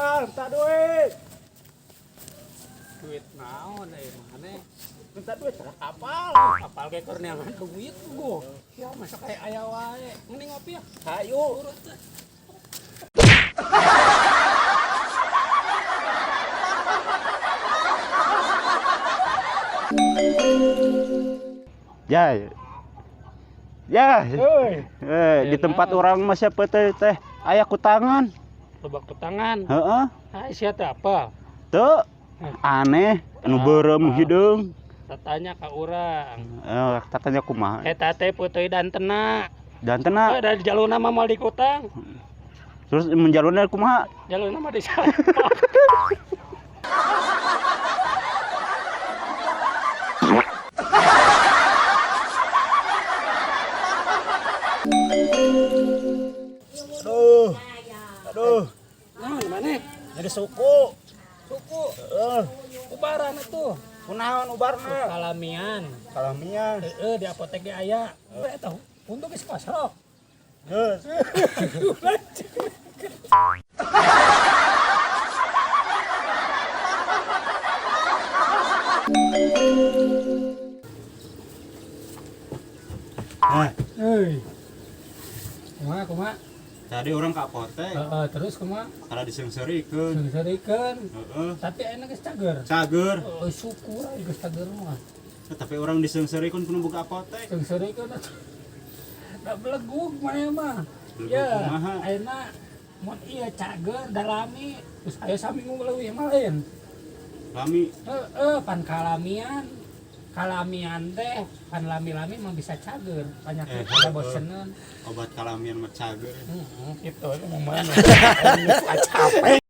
Bang, tak duit. Duit naon mana? Minta duit cara kapal. Kapal ge keur neangan duit gua. Ya masa kayak aya wae. Mending ngopi ya. Hayu. Urut teh. Ya. Ya. Heuy. Di tempat orang mah siapa teh aya kutangan. Lobak tangan. Heeh. Ah sia teh apa? Teu aneh anu beureum hideung. Tatanya ka urang. Katanya kumaha. Eta teh peuteui dantena. Dan tenang. Dari jalurna mah moal dikutang. Terus menjalurna kumaha? Jalurna mah disana. Aduh. Aduh. Nah, mana? Jadi suku. Suku. Heeh. Ubaran atuh. Kunaon ubarna? Kalamian. Kalamian. Di apotek ge aya. Eta untuk geus kasrok. Geus. Nah, Euy. Kumaha? tadi orang ke apotek, Terus kumaha? kada disengseureikeun. Sengseureikeun. Heeh. Tapi enak geus cager. Cager. Oh, syukur aya geus cager mah. Tapi orang disengseureikeun kudu buka apotek. Sengseureikeun atuh. Da belegug maneh mah. Belegug Ya, kumaha? ayeuna mun ieu cager dalami terus aya saminggu leuwih mah lain. Lami Pan kalamian. Kalamian teh pan lami-lami mah bisa cager. Banyak kita boseneun. obat kalamian mah cager. Gitu, mau mana? Capek.